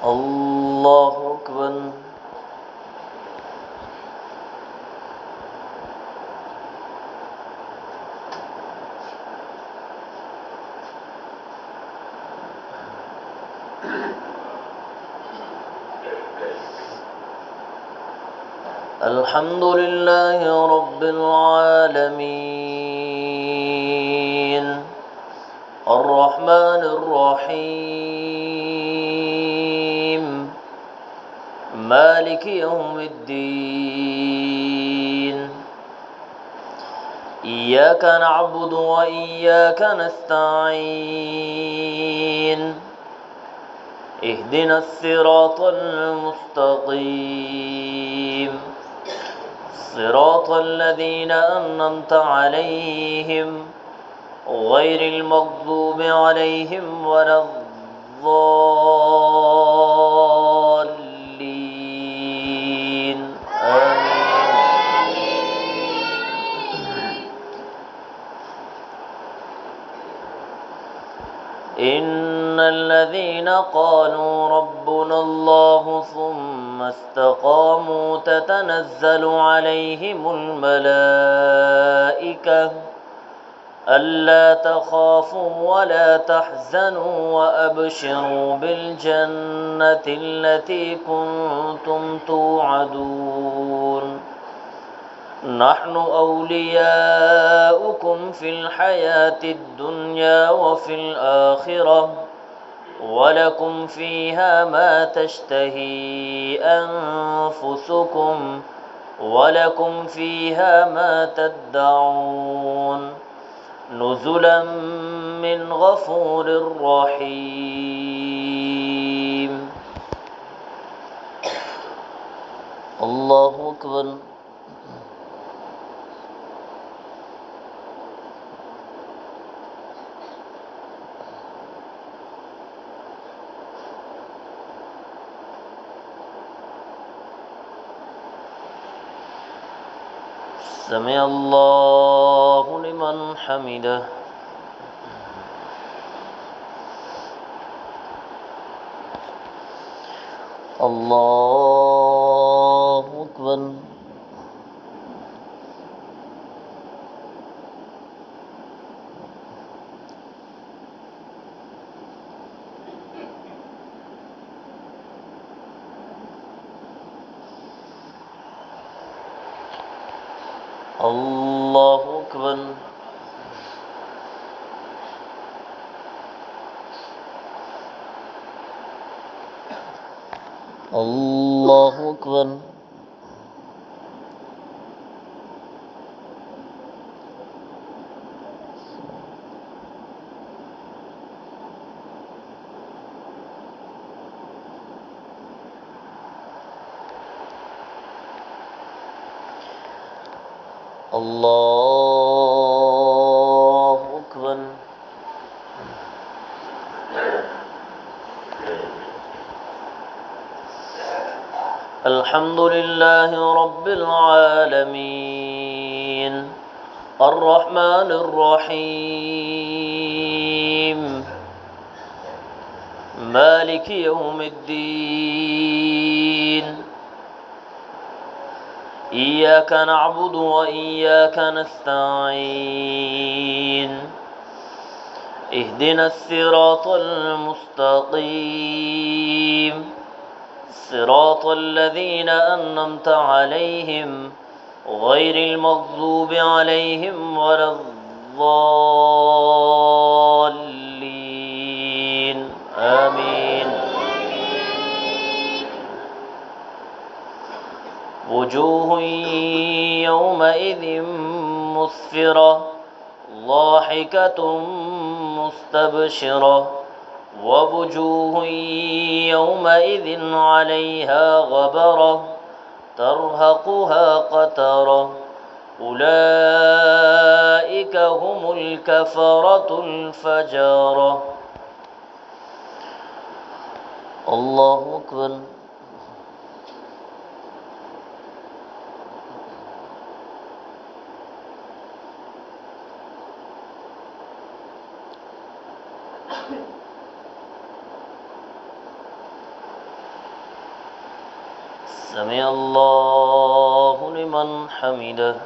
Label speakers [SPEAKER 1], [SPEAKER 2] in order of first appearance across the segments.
[SPEAKER 1] الله أكبر. الحمد لله رب العالمين الرحمن الرحيم مالك يوم الدين إياك نعبد وإياك نستعين اهدنا الصراط المستقيم صراط الذين أنعمت عليهم غير المغضوب عليهم ولا الضالين آمين. إن الذين قالوا ربنا الله ثم استقاموا تتنزل عليهم الملائكة ألا تخافوا ولا تحزنوا وأبشروا بالجنة التي كنتم توعدون نحن أولياؤكم في الحياة الدنيا وفي الآخرة ولكم فيها ما تشتهي أنفسكم ولكم فيها ما تدعون نزلا من غفور رحيم. الله أكبر. سمع الله لمن حمده. الله أكبر. الله أكبر. الله أكبر. الله أكبر. الحمد لله رب العالمين الرحمن الرحيم مالك يوم الدين إياك نعبد وإياك نستعين اهدنا الصراط المستقيم صراط الذين أنعمت عليهم غير المغضوب عليهم ولا الضالين آمين. وجوه يومئذ مسفرة ضاحكة مستبشرة ووجوه يومئذ عليها غبرة ترهقها قترة أولئك هم الكفرة الفجرة. الله أكبر. سمع الله لمن حمده.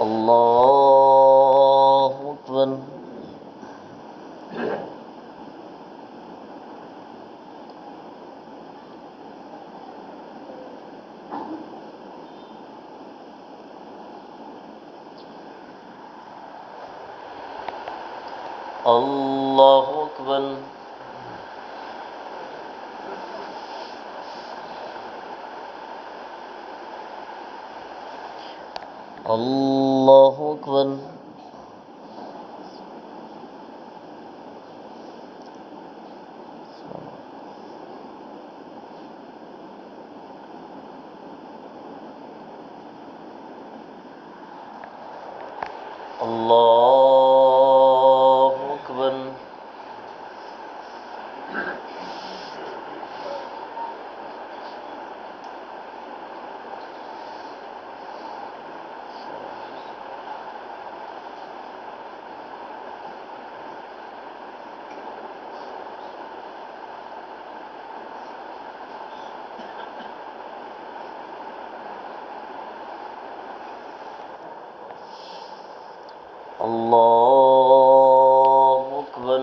[SPEAKER 1] الله أكبر. الله أكبر. الله أكبر. الله أكبر. الله أكبر.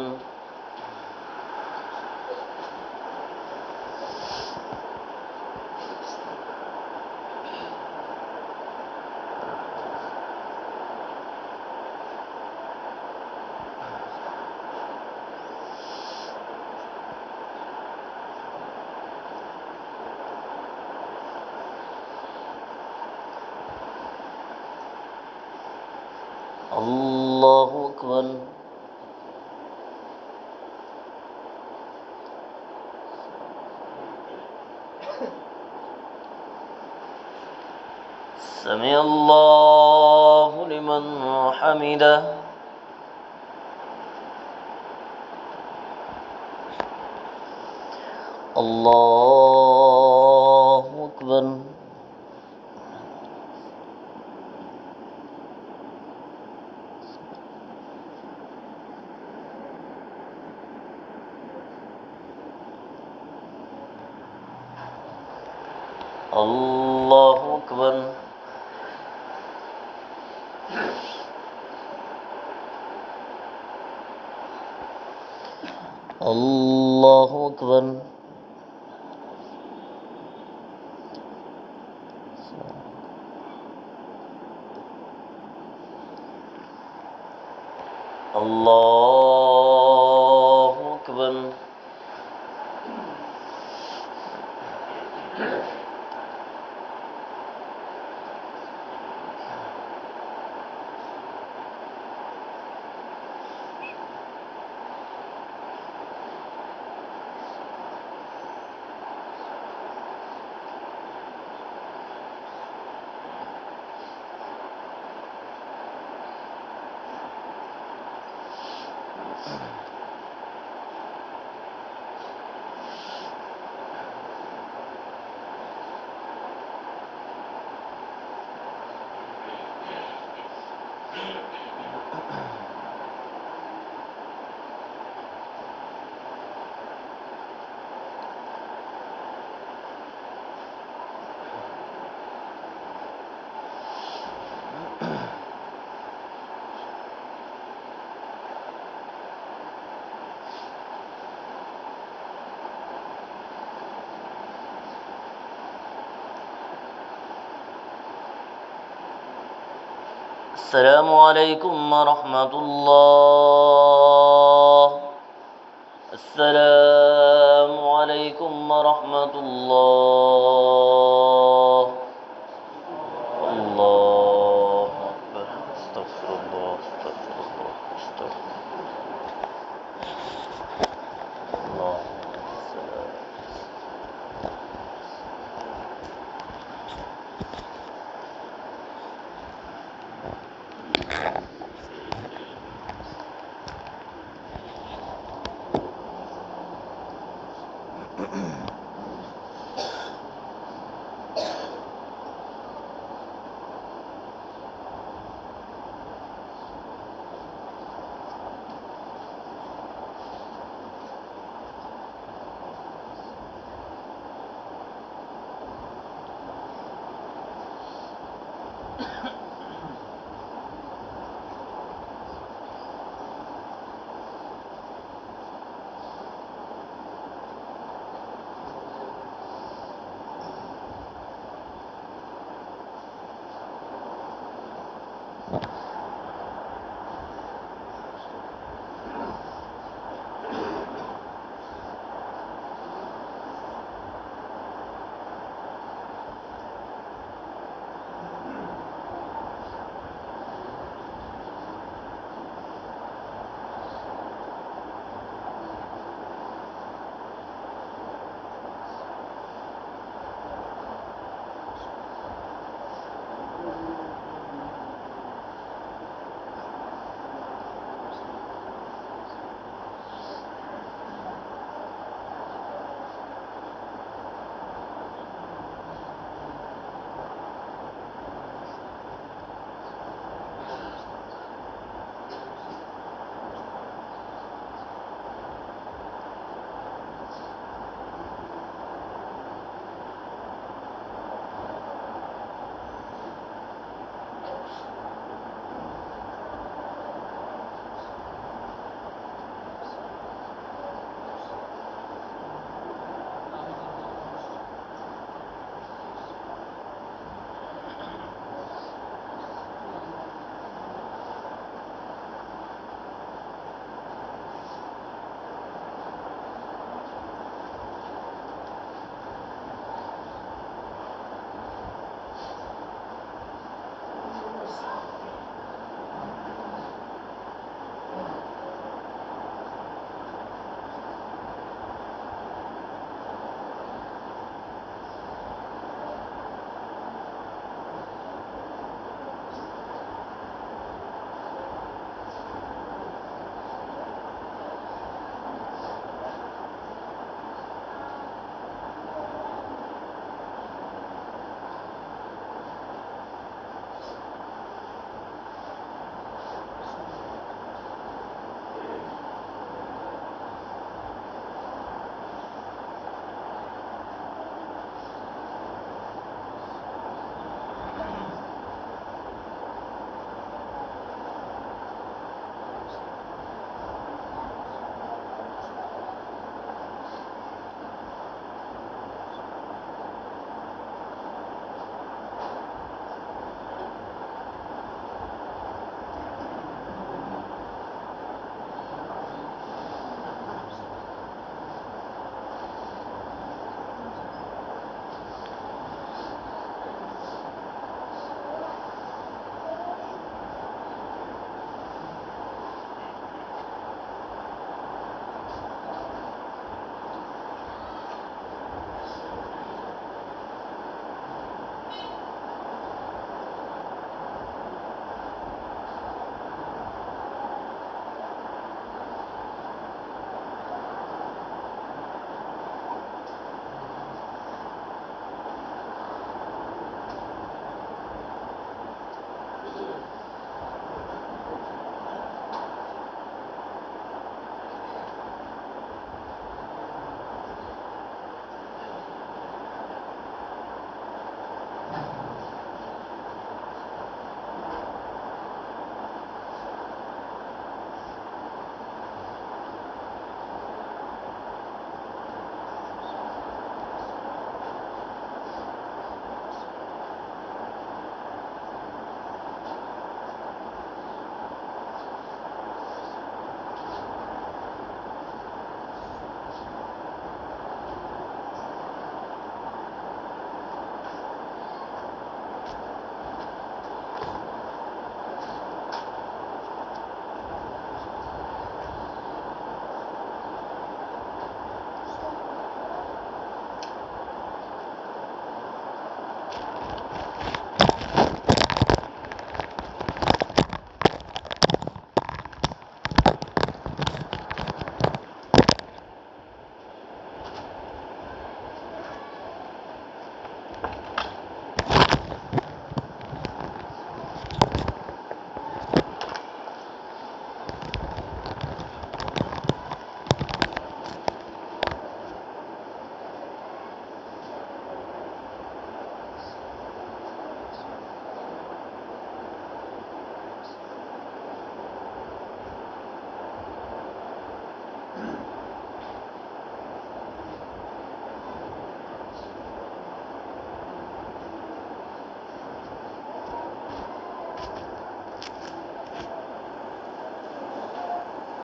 [SPEAKER 1] الله أكبر. سمع الله لمن حمده. الله أكبر. الله أكبر. الله أكبر. الله أكبر. السلام عليكم ورحمة الله. السلام عليكم ورحمة الله. الله أكبر. استغفر الله استغفر الله استغفر الله.